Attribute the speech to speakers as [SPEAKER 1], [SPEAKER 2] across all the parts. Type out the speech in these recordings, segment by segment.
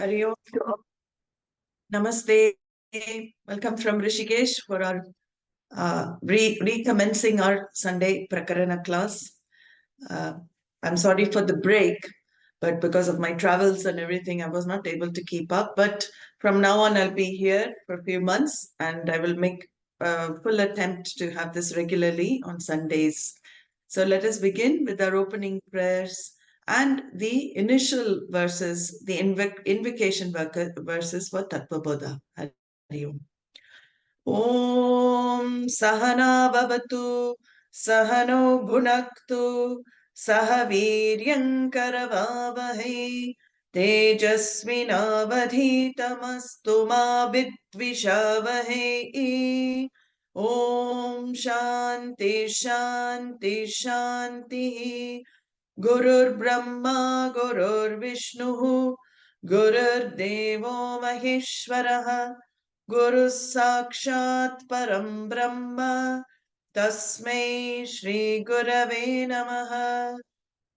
[SPEAKER 1] Hari Om. Namaste. Welcome from Rishikesh for our recommencing our Sunday Prakarana class. I'm sorry for the break, but because of my travels and everything, I was not able to keep up. But from now on, I'll be here for a few months, and I will make a full attempt to have this regularly on Sundays. So let us begin with our opening prayers and the initial verses, the invocation verses for Tattvabodha. Hari Om. Om Sahana Bhavatu Sahano Bhunaktu Sahaviryam Karavavahe Tejasvinavadhitamastu ma vidvishavahe. Om Shanti Shanti Shanti. Gurur Brahma Gurur Vishnu Gurur Devo Maheshwaraha Guru Sakshat Param Brahma Tasmai Shri Gurave Namaha.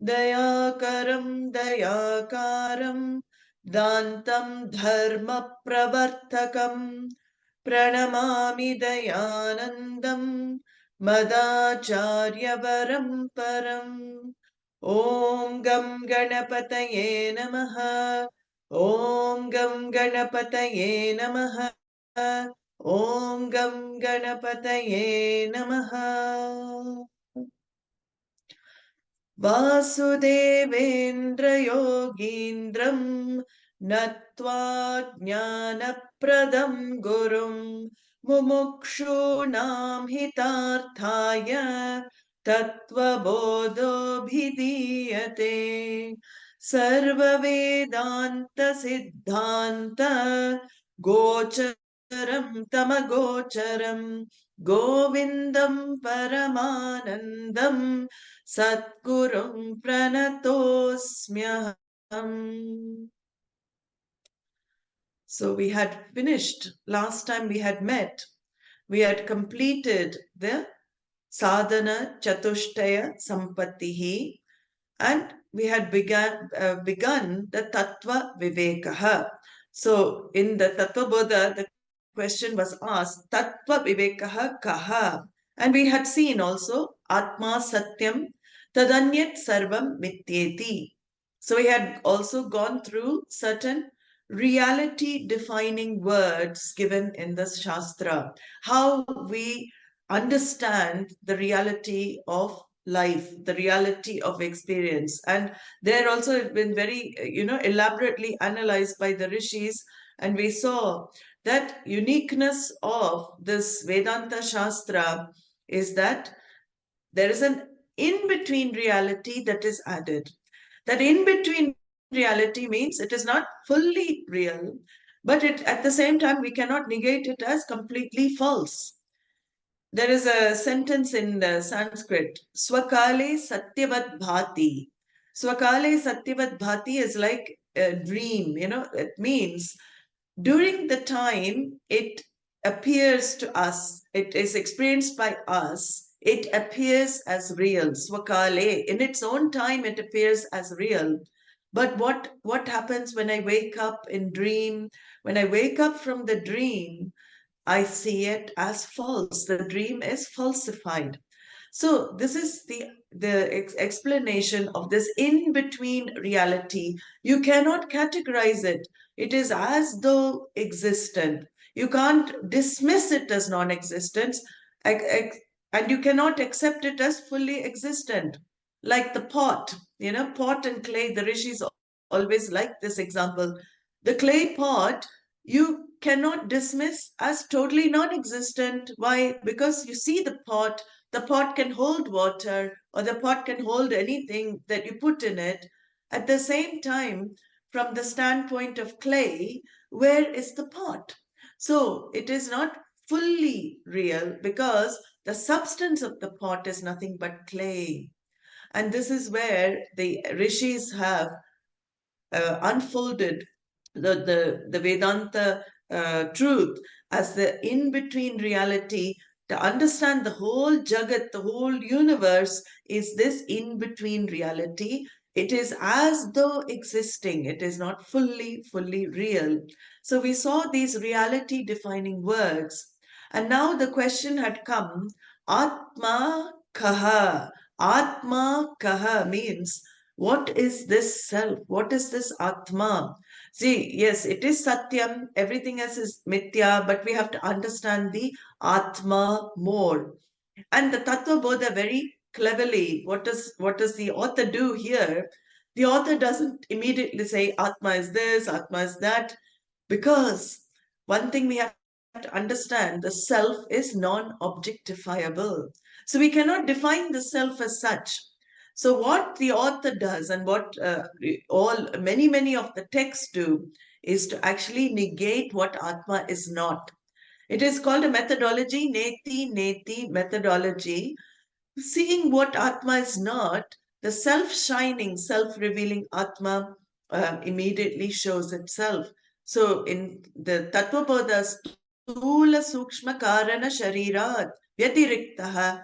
[SPEAKER 1] Dayakaram Dayakaram Dantam Dharma Pravartakam Pranamami Dayanandam Madacharya Varam Param. Om Gam Ganapataye Namaha. Om Gam Ganapataye Namaha. Om Gam Ganapataye Namaha. Vasudevendra Yogindram Natva Jnanapradam Gurum Mumukshunam Hitarthaya Tattvabodho Bhidiyate. Sarva Vedānta Siddhanta Gocharam Tamagocharam Govindam Paramanandam Satgurum Pranatosmyaham. So we had finished, last time we had met, we had completed the sadhana chatushtaya sampattihi, and we had begun the tattva vivekaha. So in the Tattvabodha, the question was asked, tattva vivekaha kaha? And we had seen also ātmā satyam tadanyat sarvam mityeti. So we had also gone through certain reality defining words given in the Shastra, how we understand the reality of life, the reality of experience. And they're also been very, elaborately analyzed by the rishis. And we saw that uniqueness of this Vedanta Shastra is that there is an in-between reality that is added. That in-between reality means it is not fully real, but at the same time, we cannot negate it as completely false. There is a sentence in Sanskrit, Swakale Satyavad Bhati. Swakale Satyavad Bhati is like a dream, it means during the time it appears to us, it is experienced by us, it appears as real. Swakale, in its own time, it appears as real. But what happens when I wake up in dream? When I wake up from the dream, I see it as false. The dream is falsified. So this is the explanation of this in-between reality. You cannot categorize it. It is as though existent. You can't dismiss it as non-existence. And you cannot accept it as fully existent. Like the pot, pot and clay, the rishis always like this example. The clay pot, you cannot dismiss as totally non-existent. Why? Because you see the pot can hold water, or the pot can hold anything that you put in it. At the same time, from the standpoint of clay, where is the pot? So it is not fully real because the substance of the pot is nothing but clay. And this is where the rishis have unfolded the Vedanta truth as the in-between reality. To understand the whole Jagat, the whole universe is this in-between reality. It is as though existing. It is not fully real. So we saw these reality defining words. And now the question had come, ātmā kaha? Ātmā kaha means, what is this self? What is this ātmā? See, yes, it is satyam, everything else is mithya, but we have to understand the ātmā more. And the Tattvabodha very cleverly, what does the author do here? The author doesn't immediately say Atma is this, Atma is that, because one thing we have to understand, the self is non-objectifiable. So we cannot define the self as such. So what the author does, and what many of the texts do, is to actually negate what Atma is not. It is called a methodology, neti methodology. Seeing what Atma is not, the self-shining, self-revealing Atma immediately shows itself. So in the Tattvabodha, sthūlasūkṣmakāraṇaśarīrādvyatiriktaḥ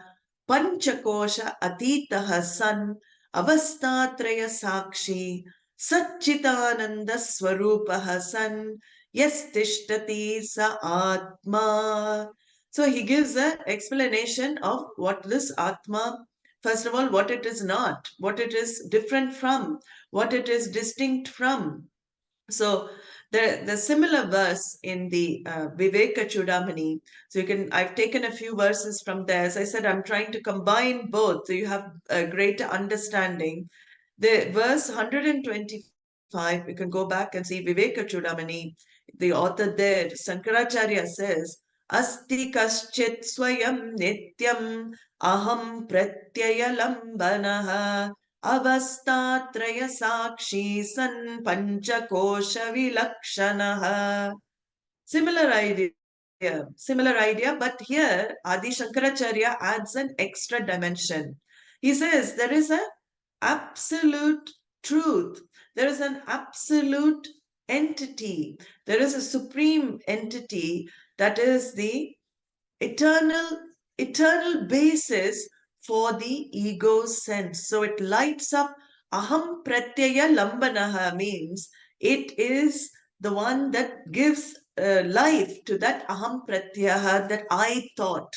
[SPEAKER 1] pañcakośātītaḥ san avasthātrayasākṣī saccidānandasvarūpaḥ san yastiṣṭhati sa ātmā. So he gives an explanation of what this ātmā, first of all, what it is not, what it is different from, what it is distinct from. So the similar verse in the Vivekacūḍāmaṇiḥ, so I've taken a few verses from there. As I said, I'm trying to combine both so you have a greater understanding. The verse 125, you can go back and see Vivekacūḍāmaṇiḥ. The author there, Shankaracharya, says, asti kaścitsvayaṁ nityamahampratyayalambanaḥ avasthātrayasākṣī san pañcakośātītaḥ. Similar idea, but here Adi Shankaracharya adds an extra dimension. He says there is an absolute truth, there is an absolute entity, there is a supreme entity that is the eternal basis for the ego's sense. So it lights up. Ahampratyayalambanaḥ means it is the one that gives life to that ahampratyaya, that I thought.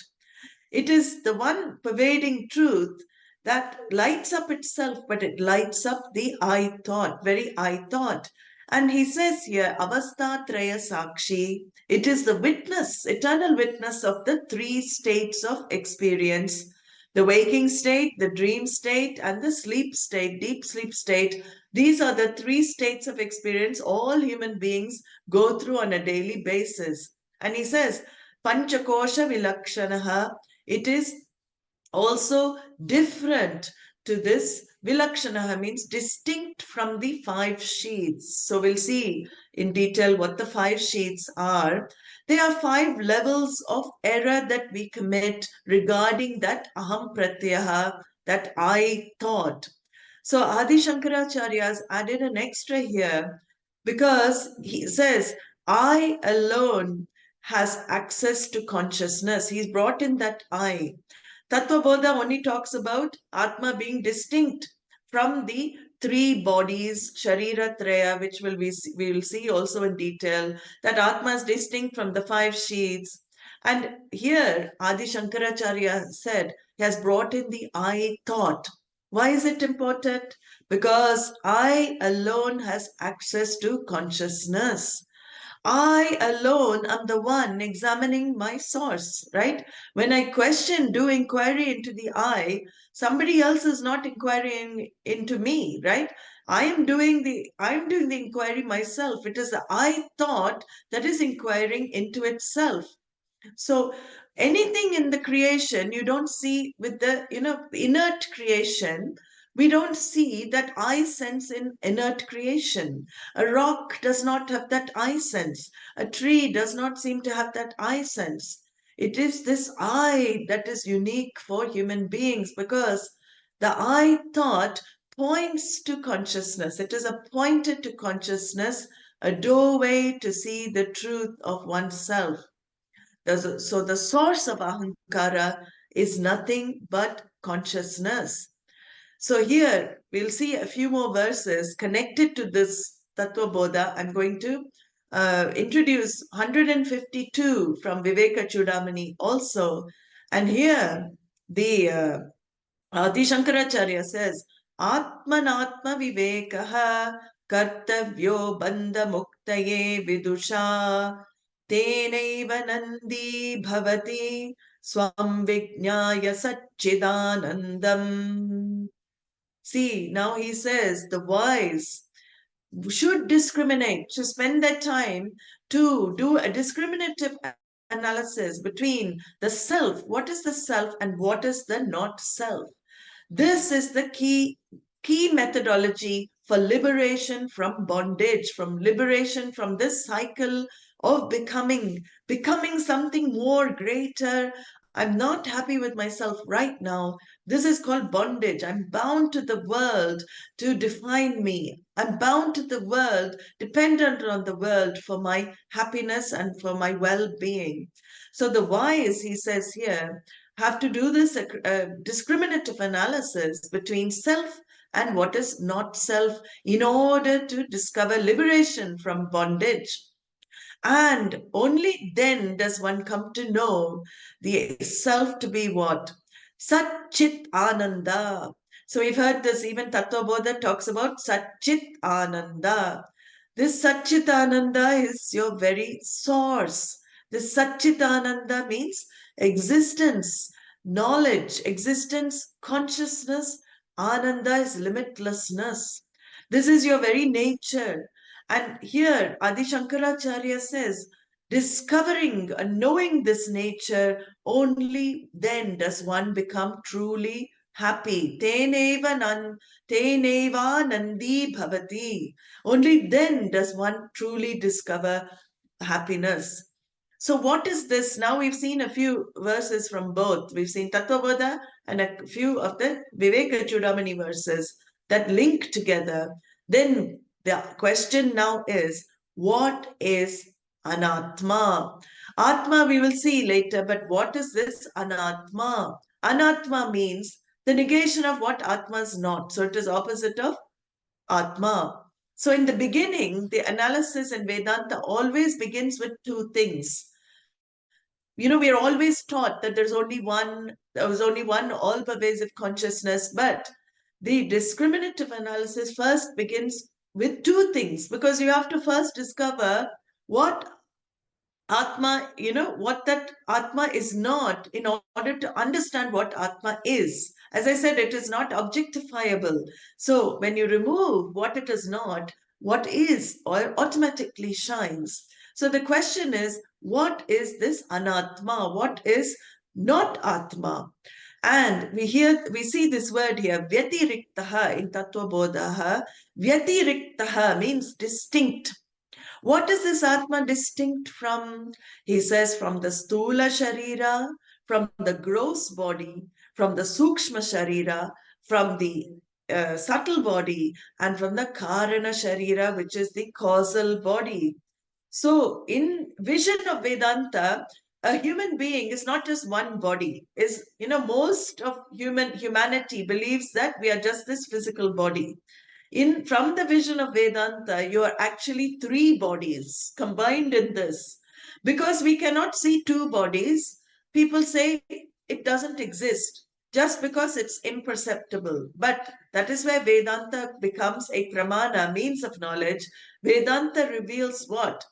[SPEAKER 1] It is the one pervading truth that lights up itself, but it lights up the I thought, very I thought. And he says here, avasthātrayasākṣī, it is the witness, eternal witness of the three states of experience, the waking state, the dream state, and the sleep state, deep sleep state. These are the three states of experience all human beings go through on a daily basis. And he says, pañcakośātītaḥ, it is also different to this. Vilakshanaha means distinct from the 5 sheaths. So we'll see in detail what the 5 sheaths are. There are 5 levels of error that we commit regarding that aham pratyaha, that I thought. So Adi Shankaracharya has added an extra here because he says, I alone has access to consciousness. He's brought in that I. Tattvabodha only talks about Atma being distinct from the 3 bodies, Sharira, Traya, which we will see also in detail, that Atma is distinct from the 5 sheaths. And here, Adi Shankaracharya said, he has brought in the I thought. Why is it important? Because I alone has access to consciousness. I alone am the one examining my source, right? When I question, do inquiry into the I, somebody else is not inquiring into me, right? I'm doing the inquiry myself. It is the I thought that is inquiring into itself. So anything in the creation, you don't see with the, inert creation, we don't see that I sense in inert creation. A rock does not have that I sense. A tree does not seem to have that I sense. It is this I that is unique for human beings because the I thought points to consciousness. It is a pointer to consciousness, a doorway to see the truth of oneself. So the source of ahankara is nothing but consciousness. So here we'll see a few more verses connected to this Tattvabodha. I'm going to introduce 152 from Vivekacūḍāmaṇiḥ also. And here the Adi Shankaracharya says, Atmanatma Vivekaha Kartavyo Bandha Muktaye Vidusha Tenaiva Nandi Bhavati Swam Vijnaya Saccidānandam. See, now he says the wise should discriminate, to spend their time to do a discriminative analysis between the self, what is the self and what is the not self. This is the key methodology for liberation from bondage, from liberation from this cycle of becoming something more greater. I'm not happy with myself right now. This is called bondage. I'm bound to the world to define me. I'm bound to the world, dependent on the world for my happiness and for my well-being. So the wise, he says here, have to do this discriminative analysis between self and what is not self in order to discover liberation from bondage. And only then does one come to know the self to be what? Satchitananda. So we've heard this, even Tattvabodha talks about Satchitananda. This Satchitananda is your very source. This Satchitananda means existence, knowledge, existence, consciousness. Ananda is limitlessness. This is your very nature. And here Adi Shankaracharya says, discovering and knowing this nature, only then does one become truly happy. Teneva nandi bhavati. Only then does one truly discover happiness. So what is this? Now we've seen a few verses from both. We've seen Tattvabodha and a few of the Vivekacūḍāmaṇiḥ verses that link together. Then the question now is, what is anatma? Atma we will see later, but what is this anatma? Anatma means the negation of what atma is not. So it is opposite of atma. So in the beginning, the analysis in Vedanta always begins with two things. We are always taught that there was only one all-pervasive consciousness, but the discriminative analysis first begins with two things, because you have to first discover what Atma, what that Atma is not in order to understand what Atma is. As I said, it is not objectifiable. So when you remove what it is not, what is automatically shines. So the question is, what is this anatma? What is not Atma? And we see this word here, vyatiriktaḥ in Tattvabodha. Vyatiriktaḥ means distinct. What is this Atma distinct from? He says from the sthūla sharira, from the gross body, from the sūkṣma sharira, from the subtle body, and from the karana sharira, which is the causal body. So in vision of Vedanta, a human being is not just one body. Most of humanity believes that we are just this physical body. From the vision of Vedanta, you are actually three bodies combined in this. Because we cannot see two bodies, people say it doesn't exist just because it's imperceptible. But that is where Vedanta becomes a pramana, means of knowledge. Vedanta reveals what?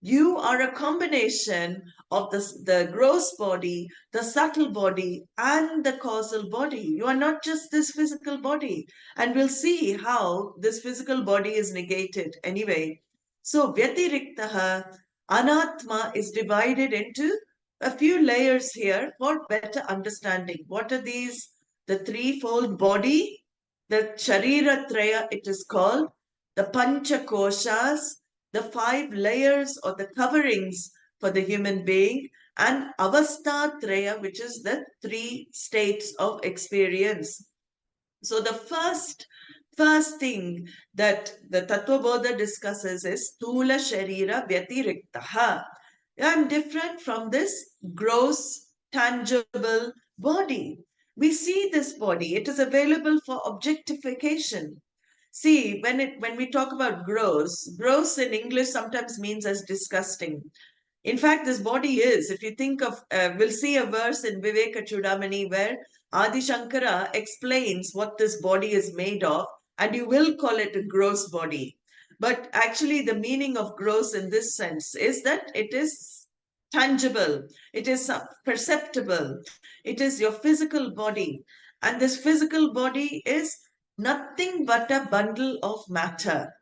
[SPEAKER 1] You are a combination of the gross body, the subtle body, and the causal body. You are not just this physical body. And we'll see how this physical body is negated anyway. So, Vyatiriktaḥ, Anatma is divided into a few layers here for better understanding. What are these? The threefold body, the Sharira Traya, it is called, the Panchakośās, the 5 layers or the coverings for the human being, and avasthātraya, which is the 3 states of experience. So the first thing that the Tattvabodha discusses is sthūlasūkṣmakāraṇaśarīrādvyatiriktaḥ. I'm different from this gross, tangible body. We see this body. It is available for objectification. See, when we talk about gross in English sometimes means as disgusting. In fact, this body is, if you think of, we'll see a verse in Vivekacūḍāmaṇiḥ where Adi Shankara explains what this body is made of, and you will call it a gross body. But actually, the meaning of gross in this sense is that it is tangible, it is perceptible, it is your physical body. And this physical body is nothing but a bundle of matter.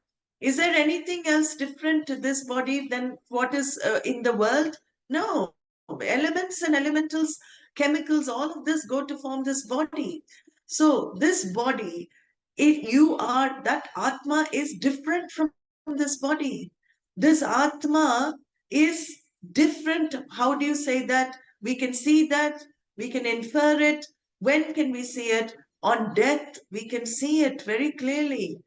[SPEAKER 1] Is there anything else different to this body than what is in the world? No. Elements and elementals, chemicals, all of this go to form this body. So this body, that ātmā is different from this body. This ātmā is different. How do you say that? We can see that, we can infer it. When can we see it? On death, we can see it very clearly.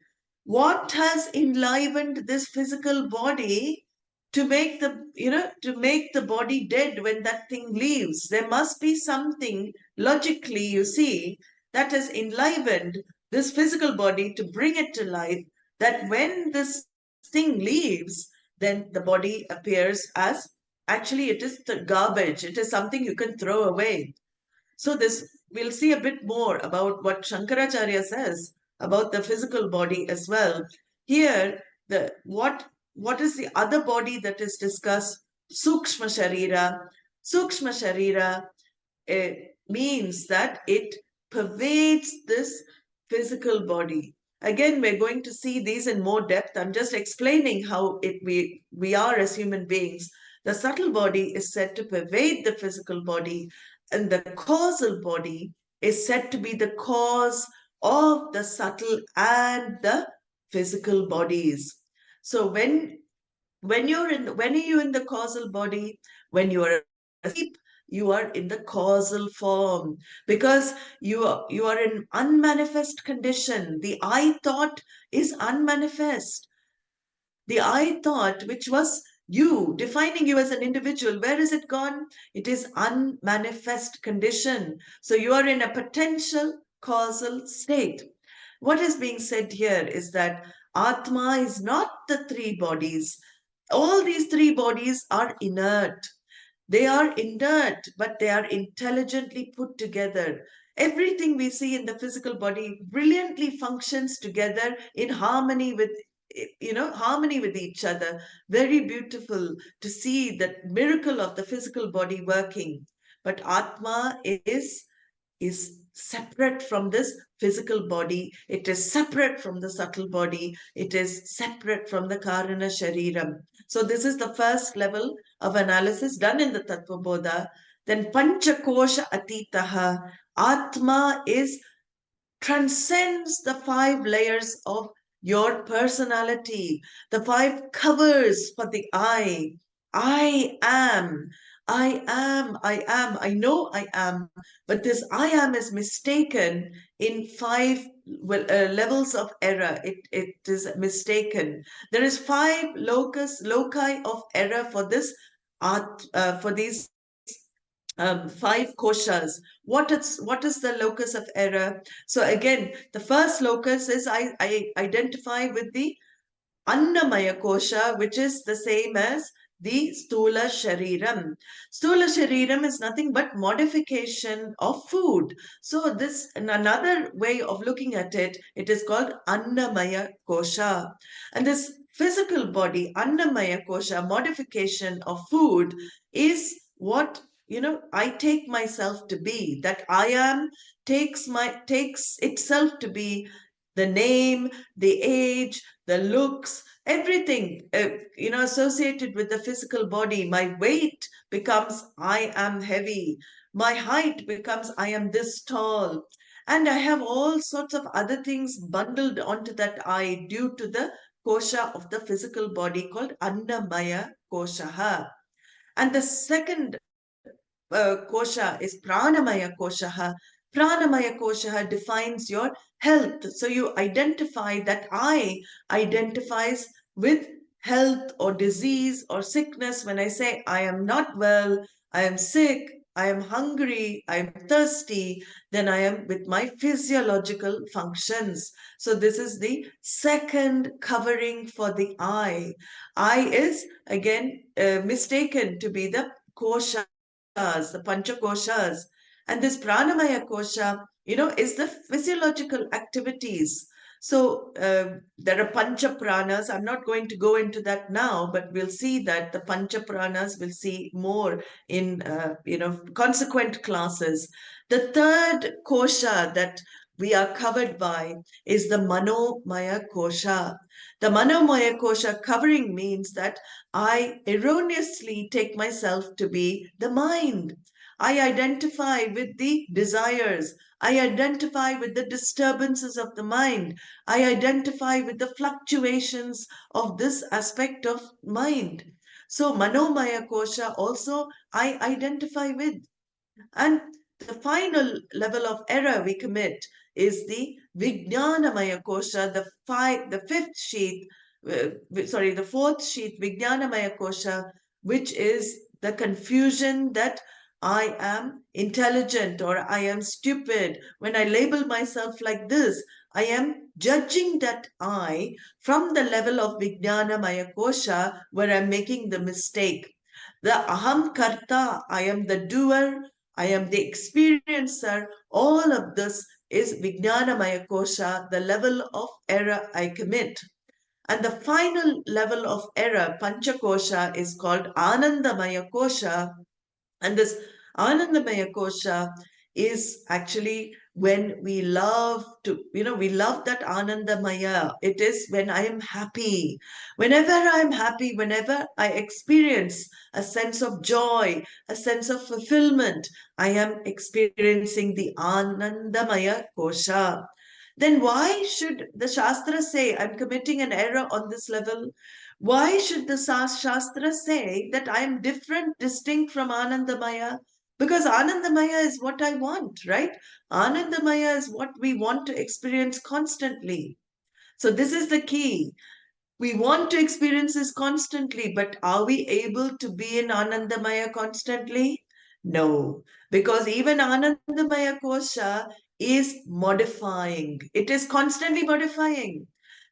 [SPEAKER 1] What has enlivened this physical body to make the body dead when that thing leaves? There must be something logically, you see, that has enlivened this physical body to bring it to life, that when this thing leaves, then the body appears as, actually it is the garbage. It is something you can throw away. So we'll see a bit more about what Shankaracharya says about the physical body as well. Here, what is the other body that is discussed? Sūkṣma Sharira. Sūkṣma Sharira means that it pervades this physical body. Again, we're going to see these in more depth. I'm just explaining how we are as human beings. The subtle body is said to pervade the physical body, and the causal body is said to be the cause of the subtle and the physical bodies. So when are you in the causal body? When you are asleep, you are in the causal form, because you are in unmanifest condition. The I thought is unmanifest. The I thought, which was you, defining you as an individual, where is it gone? It is unmanifest condition. So you are in a potential causal state. What is being said here is that ātmā is not the 3 bodies. All these 3 bodies are inert. They are inert, but they are intelligently put together. Everything we see in the physical body brilliantly functions together in harmony with each other. Very beautiful to see that miracle of the physical body working. But ātmā is separate from this physical body. It is separate from the subtle body. It is separate from the karana shariram. So this is the first level of analysis done in the Tattvabodha. Then pañcakośātītaḥ, ātmā transcends the 5 layers of your personality, the 5 covers for the I. I am, I am, I am, I know I am, but this I am is mistaken in 5 levels of error. It is mistaken. There is 5 loci of error for this for these 5 koshas. What is the locus of error? So again, the first locus is I identify with the annamaya kosha, which is the same as the sthula shariram. Sthula shariram is nothing but modification of food. So this, in another way of looking at it, it is called annamaya kosha. And this physical body, Annamaya Kosha, modification of food, is what, I take myself to be. That I am takes itself to be the name, the age, the looks, everything, associated with the physical body. My weight becomes I am heavy. My height becomes I am this tall. And I have all sorts of other things bundled onto that I due to the kosha of the physical body called Annamaya Koshaha. And the second kosha is Pranamaya Koshaha. Pranamaya Koshaha defines your health. So you identify that I identifies with health or disease or sickness. When I say I am not well, I am sick, I am hungry, I am thirsty, then I am with my physiological functions. So this is the second covering for the I. I is again mistaken to be the kosha, the pañcakośātītaḥ. And this pranamaya kosha, is the physiological activities. So there are pancha pranas. I'm not going to go into that now, but we'll see that the pancha pranas we'll see more in consequent classes. The third kosha that we are covered by is the manomaya kosha. The manomaya kosha covering means that I erroneously take myself to be the mind. I identify with the desires. I identify with the disturbances of the mind. I identify with the fluctuations of this aspect of mind. So manomaya kosha also I identify with. And the final level of error we commit is the Vijnanamaya Kosha, the fifth sheath, the fourth sheath, Vijnanamaya Kosha, which is the confusion that I am intelligent or I am stupid. When I label myself like this, I am judging that I from the level of Vijnanamaya Kosha where I'm making the mistake. The aham karta, I am the doer, I am the experiencer. All of this is Vijnanamaya Kosha, the level of error I commit. And the final level of error, Panchakosha, is called Anandamaya Kosha. And this Anandamaya Kosha is actually when we love that Anandamaya. It is when I am happy. Whenever I am happy, whenever I experience a sense of joy, a sense of fulfillment, I am experiencing the Anandamaya Kosha. Then why should the Shastra say I'm committing an error on this level? Why should the Shastra say that I am different, distinct from Anandamaya? Because Anandamaya is what I want, right? Anandamaya is what we want to experience constantly. So this is the key. We want to experience this constantly, but are we able to be in Anandamaya constantly? No, because even Anandamaya Kosha is modifying. It is constantly modifying.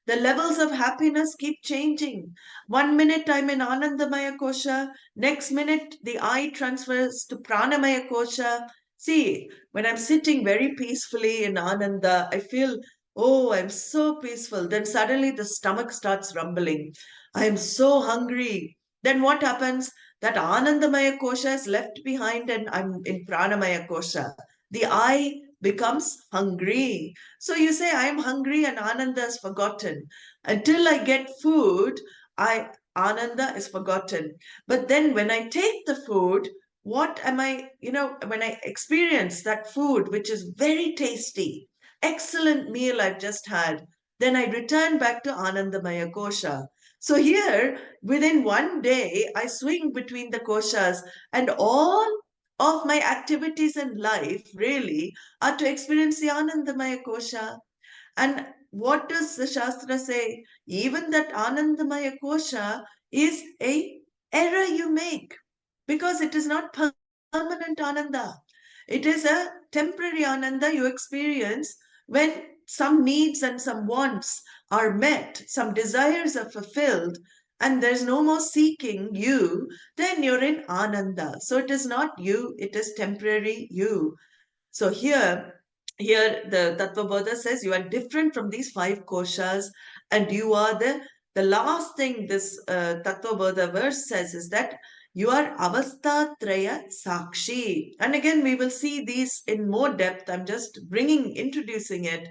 [SPEAKER 1] The levels of happiness keep changing. 1 minute I'm in Anandamaya Kosha, next minute the I transfers to Pranamaya Kosha. See, when I'm sitting very peacefully in Ananda, I feel, oh, I'm so peaceful. Then suddenly the stomach starts rumbling. I'm so hungry. Then what happens? That Anandamaya Kosha is left behind and I'm in Pranamaya Kosha. The I becomes hungry. So you say, I am hungry and Ananda is forgotten. Until I get food, Ananda is forgotten. But then when I take the food, what am I, when I experience that food, which is very tasty, excellent meal I've just had, then I return back to Anandamaya Kosha. So here, within one day, I swing between the koshas, and all of my activities in life really are to experience the Anandamaya Kosha. And what does the Shastra say? Even that Anandamaya Kosha is a error you make because it is not permanent Ananda. It is a temporary Ananda you experience when some needs and some wants are met, some desires are fulfilled, and there's no more seeking you, then you're in Ananda. So it is not you, it is temporary you. So here the Tattvabodha says you are different from these five koshas and you are the the last thing this Tattvabodha verse says is that you are avasthātrayasākṣī. And again, we will see these in more depth. I'm just introducing it.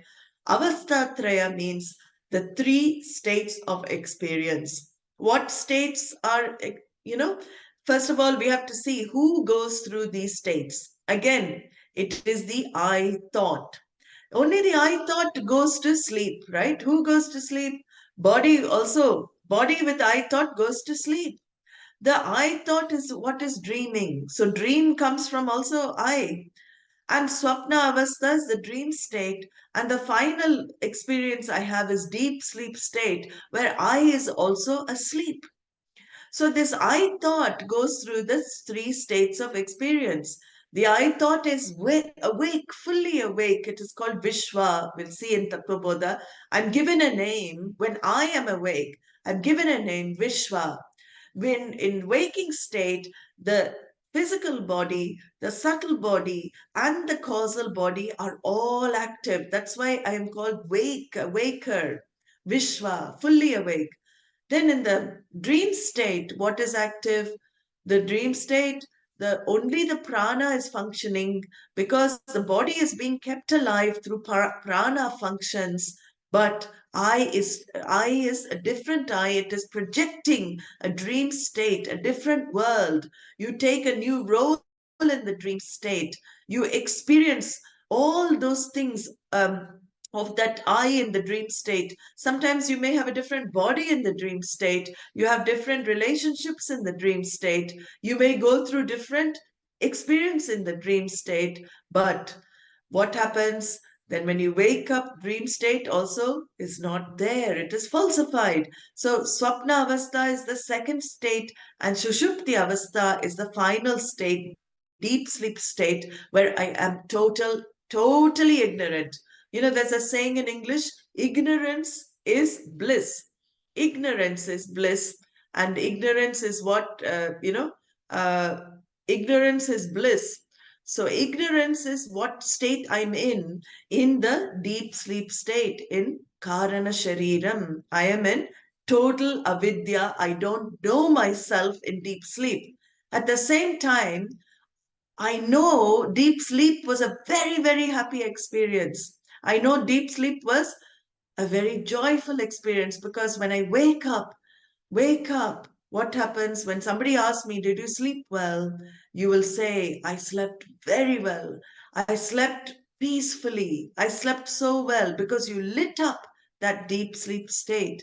[SPEAKER 1] Avasthātraya means the three states of experience. What states are, first of all, we have to see who goes through these states. Again, it is the I thought. Only the I thought goes to sleep, right? Who goes to sleep? Body also. Body with I thought goes to sleep. The I thought is what is dreaming. So dream comes from also I. And swapna avastha is the dream state. And the final experience I have is deep sleep state where I is also asleep. So this I thought goes through the three states of experience. The I thought is awake, fully awake. It is called Vishwa. We'll see in Tattvabodha. I'm given a name when I am awake. I'm given a name, Vishwa. When in waking state, the physical body, the subtle body, and the causal body are all active. That's why I am called waker, Vishwa, fully awake. Then in the dream state, what is active? The dream state, only the prana is functioning because the body is being kept alive through prana functions, but I is a different I. It is projecting a dream state, a different world. You take a new role in the dream state. You experience all those things of that I in the dream state. Sometimes you may have a different body in the dream state. You have different relationships in the dream state. You may go through different experience in the dream state. But what happens then when you wake up? Dream state also is not there. It is falsified. So swapna avastha is the second state and sushupti avastha is the final state, deep sleep state where I am totally ignorant. There's a saying in English, ignorance is bliss. Ignorance is bliss, and ignorance is what, ignorance is bliss. So ignorance is what state I'm in the deep sleep state, in karana shariram. I am in total avidya. I don't know myself in deep sleep. At the same time, I know deep sleep was a very, very happy experience. I know deep sleep was a very joyful experience because when I wake up, what happens when somebody asks me, did you sleep well? You will say, I slept very well. I slept peacefully. I slept so well because you lit up that deep sleep state.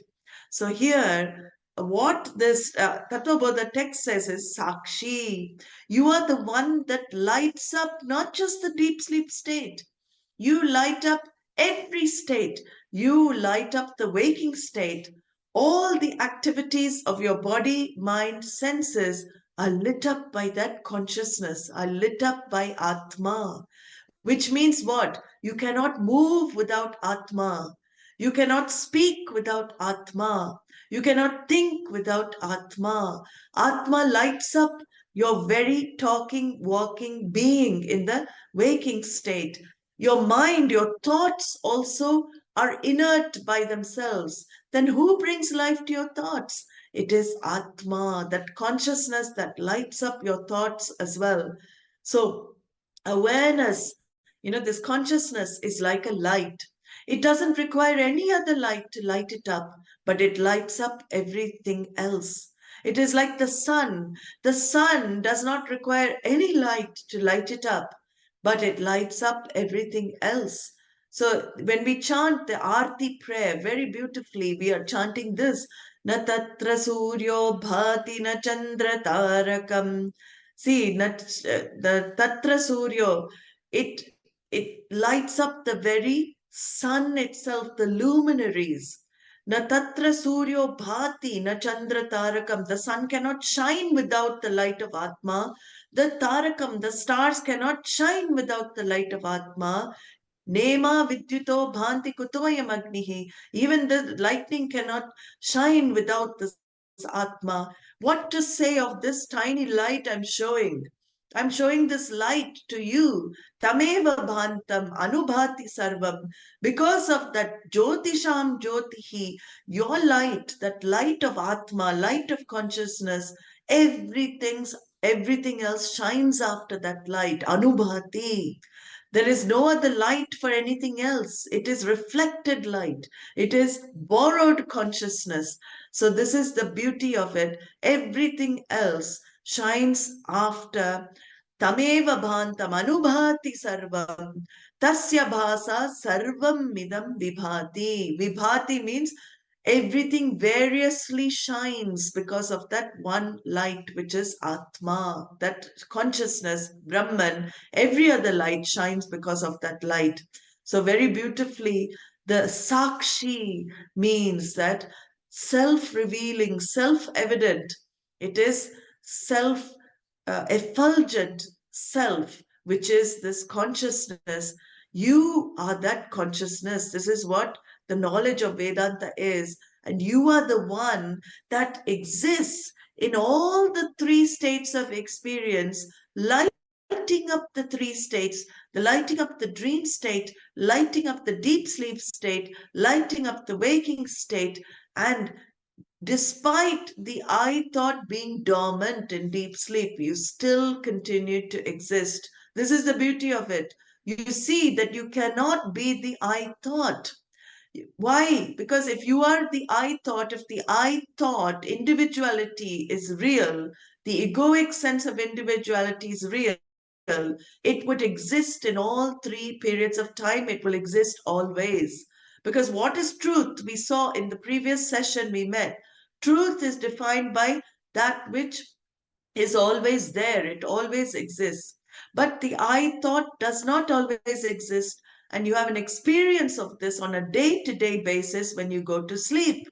[SPEAKER 1] So here, what this Tattvabodha text says is Sakshi. You are the one that lights up not just the deep sleep state. You light up every state. You light up the waking state. All the activities of your body, mind, senses are lit up by that consciousness, are lit up by ātmā. Which means what? You cannot move without ātmā. You cannot speak without ātmā. You cannot think without ātmā. Ātmā lights up your very talking, walking being in the waking state. Your mind, your thoughts also are inert by themselves. Then who brings life to your thoughts? It is ātmā, that consciousness that lights up your thoughts as well. So awareness, this consciousness is like a light. It doesn't require any other light to light it up, but it lights up everything else. It is like the sun. The sun does not require any light to light it up, but it lights up everything else. So when we chant the Aarti prayer very beautifully, we are chanting this, Na tatra suryo bhati na chandra tarakam. See, the tatra suryo, it lights up the very sun itself, the luminaries. Na tatra suryo bhati na chandra tarakam. The sun cannot shine without the light of Atma. The tarakam, the stars cannot shine without the light of Atma. Nema vidyuto bhanti kutoyam agnihi. Even the lightning cannot shine without this Atma. What to say of this tiny light I'm showing? I'm showing this light to you. Tameva bhantam anubhati sarvam. Because of that jyotisham jyotihi, your light, that light of Atma, light of consciousness, everything else shines after that light. Anubhati. There is no other light for anything else. It is reflected light. It is borrowed consciousness. So this is the beauty of it. Everything else shines after tameva bhantam anubhati sarvam tasya bhasa sarvam midam vibhati. Vibhati means everything variously shines because of that one light, which is Atma, that consciousness, Brahman. Every other light shines because of that light. So very beautifully, the Sakshi means that self-revealing, self-evident. It is effulgent self, which is this consciousness. You are that consciousness. This is what the knowledge of Vedanta is. And you are the one that exists in all the three states of experience, lighting up the three states, the lighting up the dream state, lighting up the deep sleep state, lighting up the waking state. And despite the I thought being dormant in deep sleep, you still continue to exist. This is the beauty of it. You see that you cannot be the I thought. Why? Because if you are the I thought, if the I thought individuality is real, the egoic sense of individuality is real, it would exist in all three periods of time. It will exist always. Because what is truth? We saw in the previous session we met. Truth is defined by that which is always there. It always exists. But the I thought does not always exist. And you have an experience of this on a day-to-day basis when you go to sleep.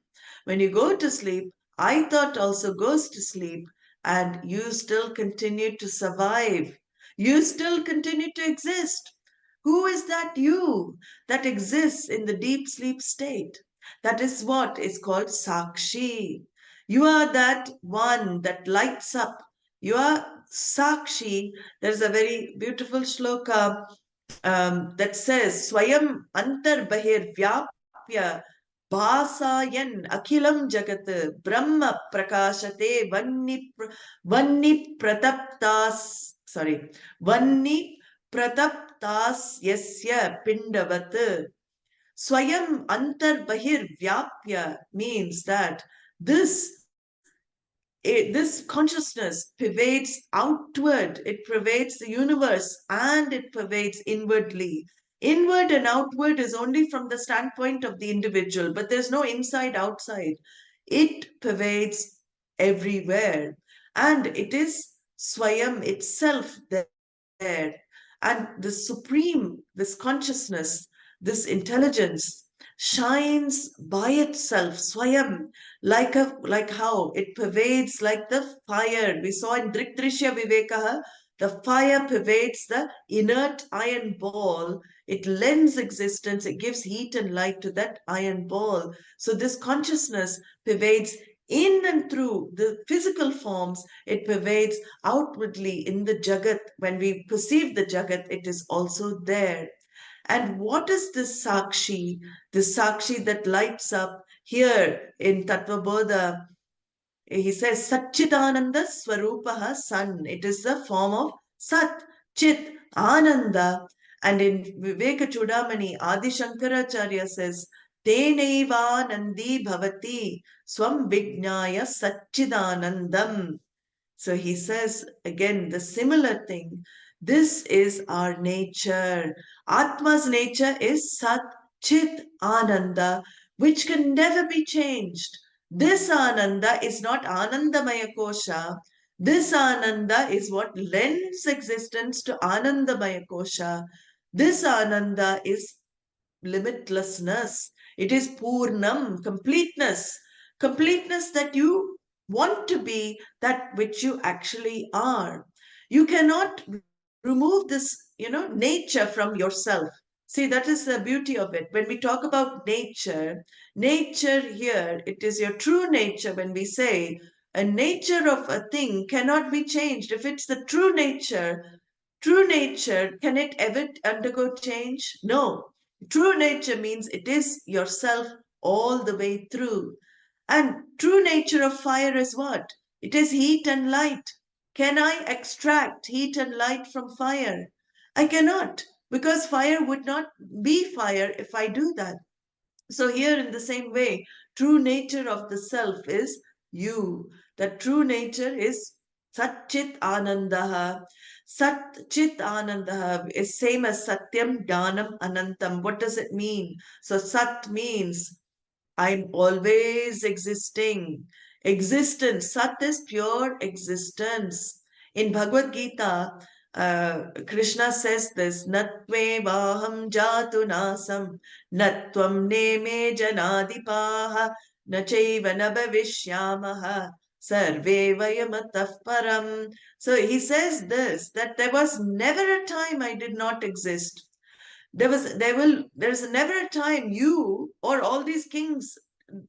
[SPEAKER 1] When you go to sleep, I thought also goes to sleep, and you still continue to survive. You still continue to exist. Who is that you that exists in the deep sleep state? That is what is called Sakshi. You are that one that lights up. You are Sakshi. There's a very beautiful shloka that says, Swayam antar bahir vyapya bhasayan akilam jagat brahma prakashate vanni prataptas, sorry, vanni prataptas yasya pindavat. Swayam antar bahir vyapya means that this this consciousness pervades outward, it pervades the universe, and it pervades inwardly. Inward and outward is only from the standpoint of the individual, but there's no inside outside. It pervades everywhere, and it is Swayam itself there. And the supreme, this consciousness, this intelligence shines by itself, Swayam, like how it pervades like the fire. We saw in Drikdrishya Vivekaha, the fire pervades the inert iron ball. It lends existence, it gives heat and light to that iron ball. So this consciousness pervades in and through the physical forms, it pervades outwardly in the Jagat. When we perceive the Jagat, it is also there. And what is this Sakshi? The Sakshi that lights up here in Tattvabodha. He says, saccidānandasvarūpaḥ, sun. It is the form of Sat, Chit, Ananda. And in Vivekacūḍāmaṇiḥ, Adi Shankaracharya says, Tenaivanandi bhavati swam vijñāya saccidānandam. So he says again the similar thing. This is our nature. Atma's nature is Sat, Chit, Ananda, which can never be changed. This Ananda is not Anandamaya Kosha. This Ananda is what lends existence to Anandamaya Kosha. This Ananda is limitlessness. It is Purnam, completeness. Completeness that you want to be that which you actually are. You cannot remove this, nature from yourself. See, that is the beauty of it. When we talk about nature, nature here, it is your true nature when we say A nature of a thing cannot be changed. If it's the true nature, can it ever undergo change? No. True nature means it is yourself all the way through. And true nature of fire is what? It is heat and light. Can I extract heat and light from fire? I cannot, because fire would not be fire if I do that. So here in the same way, true nature of the self is you. The true nature is Satchitanandaha. Satchitanandaha is same as Satyam, Dhanam, Anantam. What does it mean? So Sat means I'm always existing. Existence. Sat is pure existence. In Bhagavad Gita, Krishna says this, Natvevaham jatu nasam, Natvam neme janadipaha, Nachaiva nabhavishyamaha, Sarve vayamatah param. So he says this, that there was never a time I did not exist. There's never a time you or all these kings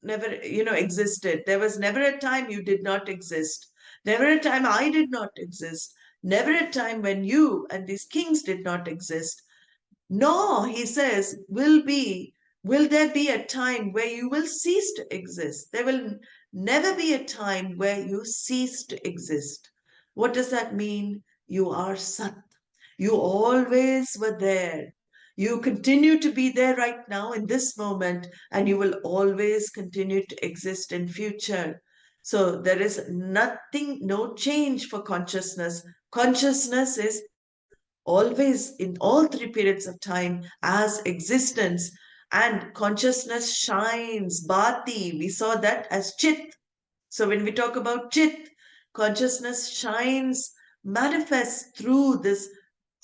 [SPEAKER 1] never existed. There was never a time you did not exist, never a time I did not exist, never a time when you and these kings did not exist. Nor, he says, will there be a time where you will cease to exist. There will never be a time where you cease to exist. What does that mean? You are Sat. You always were there. You continue to be there right now in this moment, and you will always continue to exist in future. So there is nothing, no change for consciousness. Consciousness is always in all three periods of time as existence, and consciousness shines, bhati. We saw that as chit. So when we talk about chit, consciousness shines, manifests through this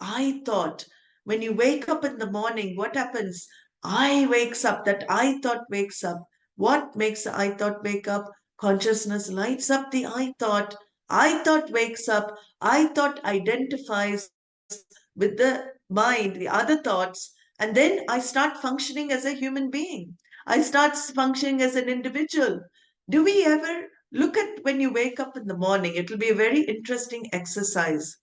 [SPEAKER 1] I thought. When you wake up in the morning, what happens? I wakes up, that I thought wakes up. What makes the I thought wake up? Consciousness lights up the I thought. I thought wakes up. I thought identifies with the mind, the other thoughts, and then I start functioning as a human being. I start functioning as an individual. Do we ever look at when you wake up in the morning? It will be a very interesting exercise.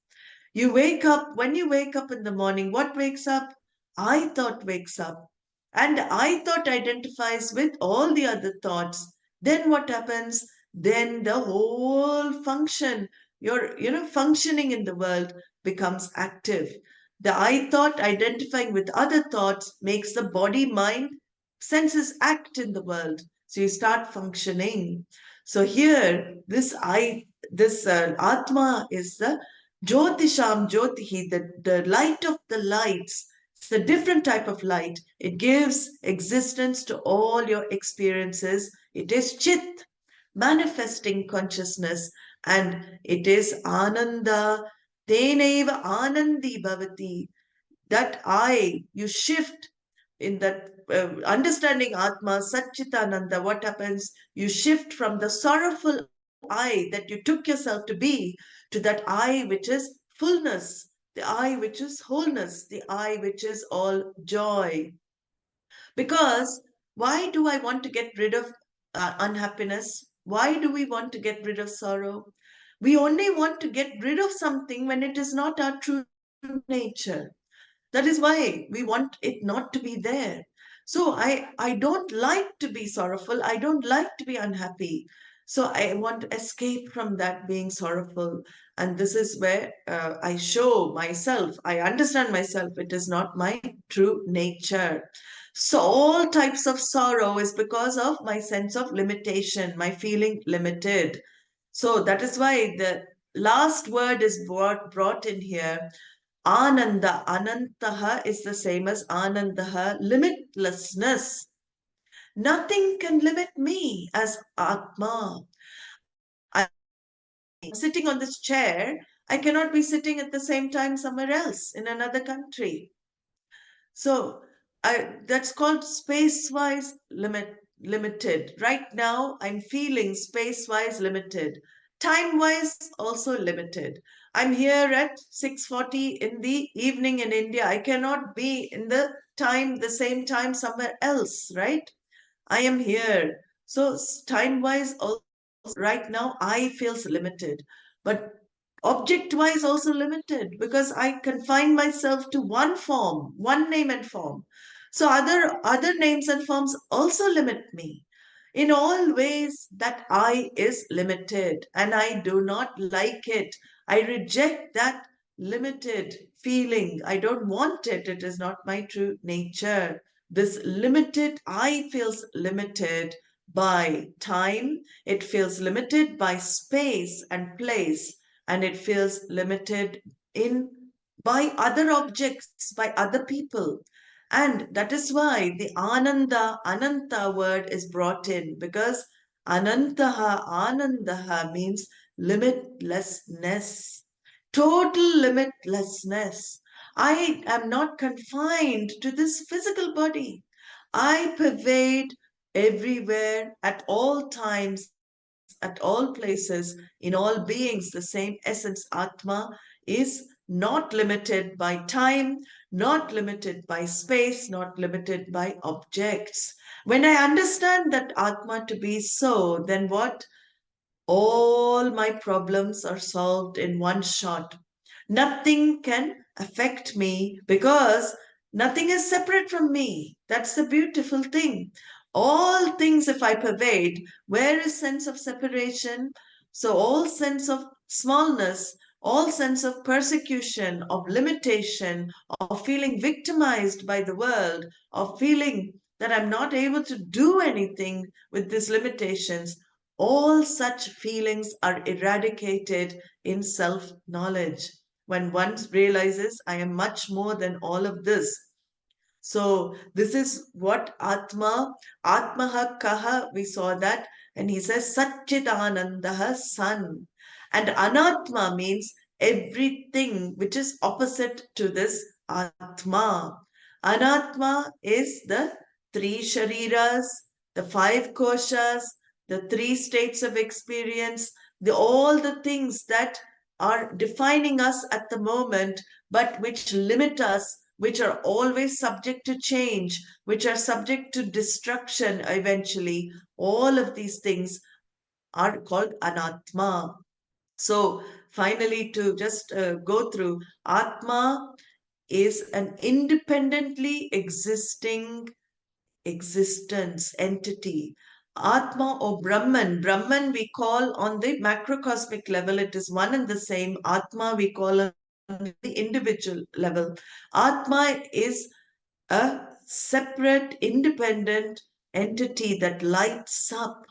[SPEAKER 1] When you wake up in the morning, what wakes up? I thought wakes up. And I thought identifies with all the other thoughts. Then what happens? Then the whole function, your, functioning in the world becomes active. The I thought identifying with other thoughts makes the body, mind, senses act in the world. So you start functioning. So here, this ātmā is the Jyotisham Jyotihi, the light of the lights. It's a different type of light. It gives existence to all your experiences. It is Chit, manifesting consciousness, and it is Ananda, Teneva Anandi Bhavati. That you shift in that understanding Atma, Satchitananda. What happens? You shift from the sorrowful I that you took yourself to be to that I which is fullness, the I which is wholeness, the I which is all joy. Because why do I want to get rid of unhappiness? Why do we want to get rid of sorrow? We only want to get rid of something when it is not our true nature. That is why we want it not to be there. So I don't like to be sorrowful. I don't like to be unhappy. So I want to escape from that being sorrowful. And this is where I show myself, I understand myself, it is not my true nature. So all types of sorrow is because of my sense of limitation, my feeling limited. So that is why the last word is brought in here. Ananda, Anantaha is the same as Anandaha, limitlessness. Nothing can limit me as Atma. I'm sitting on this chair. I cannot be sitting at the same time somewhere else in another country. So that's called space-wise limited. Right now, I'm feeling space-wise limited. Time-wise, also limited. I'm here at 6:40 in the evening in India. I cannot be in the same time somewhere else, right? I am here. So time-wise, also right now I feels limited, but object-wise also limited because I confine myself to one form, one name and form. So other names and forms also limit me. In all ways, that I is limited, and I do not like it. I reject that limited feeling. I don't want it. It is not my true nature. This limited I feels limited by time, it feels limited by space and place, and it feels limited in by other objects, by other people. And that is why the Ananda, Ananta word is brought in, because Anantaha, Anandaha means limitlessness, total limitlessness. I am not confined to this physical body. I pervade everywhere, at all times, at all places, in all beings. The same essence, Atma, is not limited by time, not limited by space, not limited by objects. When I understand that Atma to be so, then what? All my problems are solved in one shot. Nothing can affect me because nothing is separate from me. That's the beautiful thing. All things, if I pervade, where is sense of separation? So, all sense of smallness, all sense of persecution, of limitation, of feeling victimized by the world, of feeling that I'm not able to do anything with these limitations, all such feelings are eradicated in self-knowledge. When one realizes I am much more than all of this. So this is what Atma, Atmaha Kaha, we saw that. And he says Saccidanandaha Sun. And Anatma means everything which is opposite to this Atma. Anatma is the three shariras, the five koshas, the three states of experience, all the things that are defining us at the moment, but which limit us, which are always subject to change, which are subject to destruction eventually. All of these things are called anatma. So, finally, to just go through, Atma is an independently existing existence, entity. Atma or Brahman. Brahman we call on the macrocosmic level, it is one and the same. Atma we call on the individual level. Atma is a separate, independent entity that lights up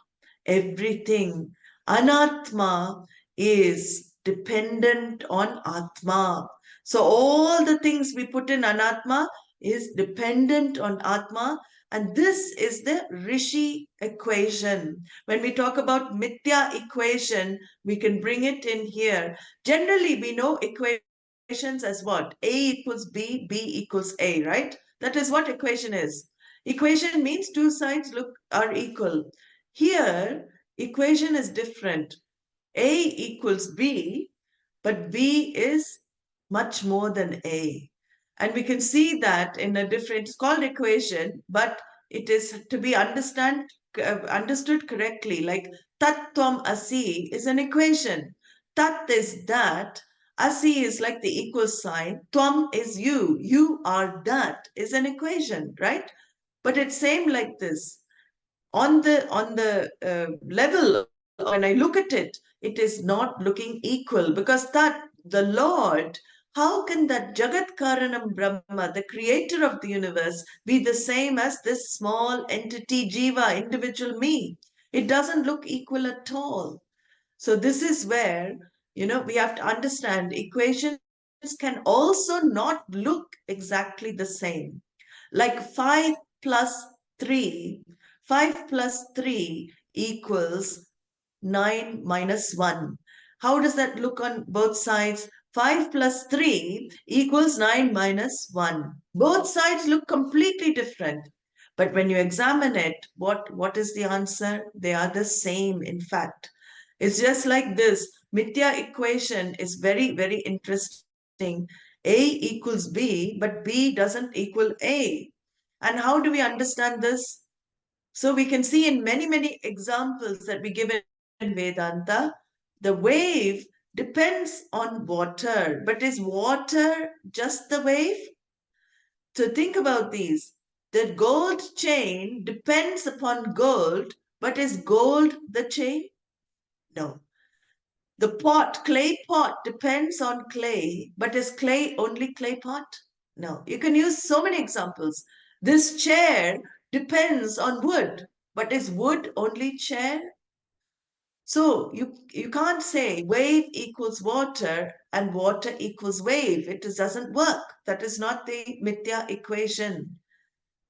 [SPEAKER 1] everything. Anatma is dependent on Atma. So all the things we put in Anatma is dependent on Atma. And this is the Rishi equation. When we talk about Mithya equation, we can bring it in here. Generally, we know equations as what? A equals B, B equals A, right? That is what equation is. Equation means two sides are equal. Here, equation is different. A equals B, but B is much more than A. And we can see that in a different, it's called equation, but it is to be understood correctly. Like Tattvam Asi is an equation. Tat is that. Asi is like the equal sign. Tvam is you. You are that is an equation, right? But it's same like this. On the level, when I look at it, it is not looking equal, because that the Lord, how can that Jagat Karanam Brahma, the creator of the universe, be the same as this small entity Jiva, individual me? It doesn't look equal at all. So this is where, we have to understand equations can also not look exactly the same. Like 5 plus 3, 5 plus 3 equals 9 minus 1. How does that look on both sides? 5 plus 3 equals 9 minus 1. Both sides look completely different. But when you examine it, what is the answer? They are the same, in fact. It's just like this. Mithya equation is very, very interesting. A equals B, but B doesn't equal A. And how do we understand this? So we can see in many, many examples that we give Vedānta, the wave depends on water. But is water just the wave? So think about these. The gold chain depends upon gold, but is gold the chain? No. The pot, clay pot, depends on clay, but is clay only clay pot? No. You can use so many examples. This chair depends on wood, but is wood only chair? So you can't say wave equals water and water equals wave. It doesn't work. That is not the mithya equation.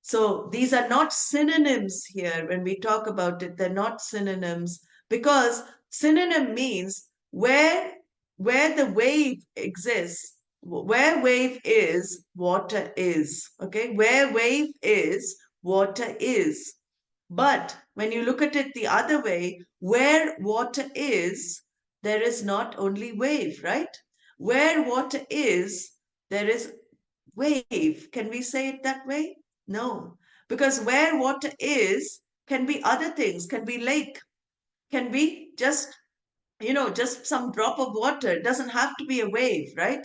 [SPEAKER 1] So these are not synonyms here. When we talk about it, they're not synonyms, because synonym means where the wave exists, where wave is, water is. Okay, where wave is, water is. But when you look at it the other way, where water is, there is not only wave, right? Where water is, there is wave. Can we say it that way? No, because where water is can be other things, can be lake, can be just, just some drop of water. It doesn't have to be a wave, right?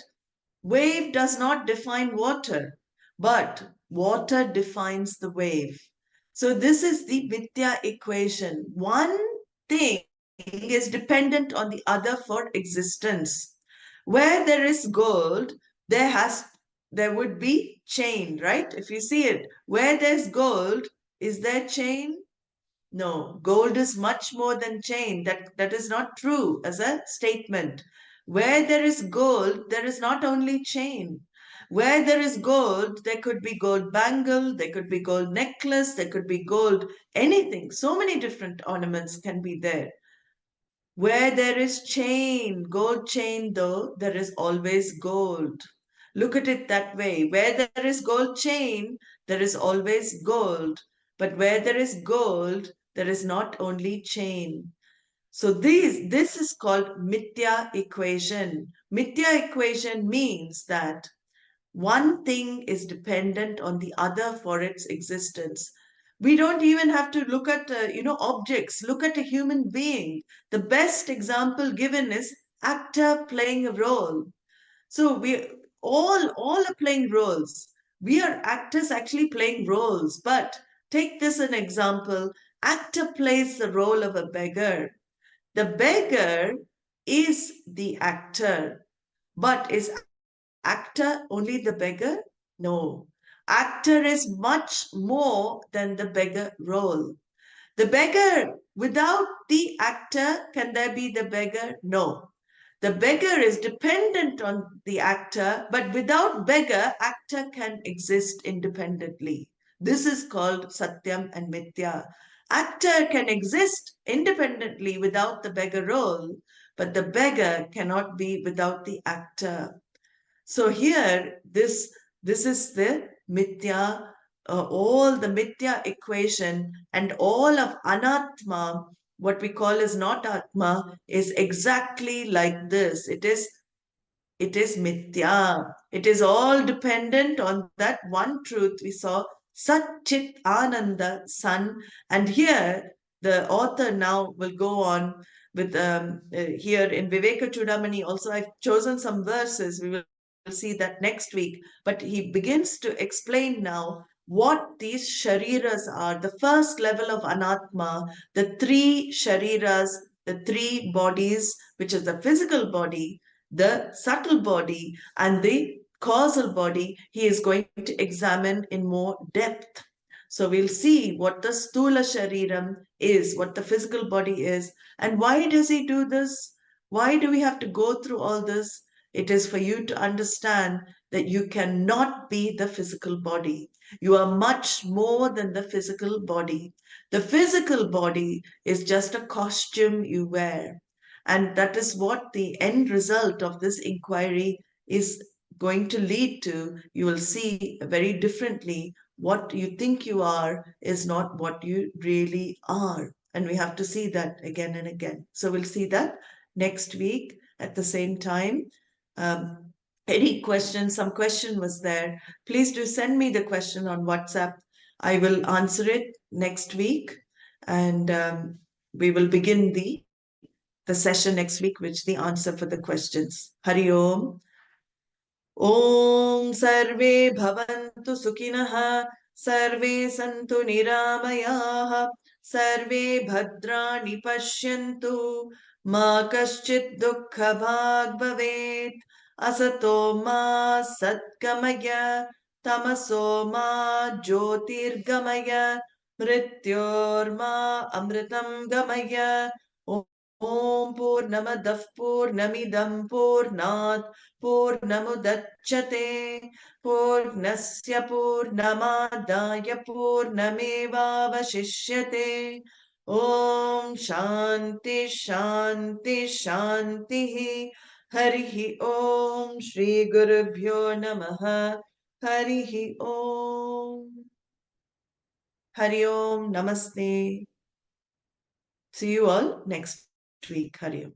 [SPEAKER 1] Wave does not define water, but water defines the wave. So this is the mithya equation. One thing is dependent on the other for existence. Where there is gold, there would be chain, right? If you see it, where there's gold, is there chain? No, gold is much more than chain. That is not true as a statement. Where there is gold, there is not only chain. Where there is gold, there could be gold bangle, there could be gold necklace, there could be gold anything. So many different ornaments can be there. Where there is chain, gold chain though, there is always gold. Look at it that way. Where there is gold chain, there is always gold. But where there is gold, there is not only chain. So this is called mithya equation. Mithya equation means that one thing is dependent on the other for its existence. We don't even have to look at, objects. Look at a human being. The best example given is actor playing a role. So we all are playing roles. We are actors actually playing roles. But take this an example. Actor plays the role of a beggar. The beggar is the actor. But is actor only the beggar? No. Actor is much more than the beggar role. The beggar, without the actor, can there be the beggar? No. The beggar is dependent on the actor, but without beggar, actor can exist independently. This is called Satyam and Mithya. Actor can exist independently without the beggar role, but the beggar cannot be without the actor. So here, this is the mithya, all the mithya equation, and all of anattma, what we call as not atma, is exactly like this. It is mithya. It is all dependent on that one truth we saw, Satchidananda, Sun. And here, the author now will go on with here in Vivekacūḍāmaṇiḥ. Also, I've chosen some verses. We will see that next week. But he begins to explain now what these shariras are. The first level of anatma, the three shariras, the three bodies, which is the physical body, the subtle body, and the causal body, he is going to examine in more depth. So we'll see what the sthula shariram is, what the physical body is, and why does he do this? Why do we have to go through all this? It is for you to understand that you cannot be the physical body. You are much more than the physical body. The physical body is just a costume you wear. And that is what the end result of this inquiry is going to lead to. You will see very differently what you think you are is not what you really are. And we have to see that again and again. So we'll see that next week at the same time. Any questions? Some question was there. Please do send me the question on WhatsApp. I will answer it next week. And we will begin the the session next week, which the answer for the questions. Hari Om. Om Sarve Bhavantu Sukhinah, Sarve Santu Niramayah, Sarve Bhadrani Pashyantu, Ma Kaschit Dukkha Bhag Bhavet, Asato Ma Satgamaya, Tamaso Ma Jyotirgamaya, Mrityorma Amritam Gamaya. Om Purnamadah Purnamidam Purnat Purnamudachyate Purnasya Purnamadaya Purnamevavashishyate. Om Shanti Shanti Shanti. Harihi Om Shri Gurubhyo Namaha. Harihi Om. Hari Om. Namaste. See you all next week. Hari Om.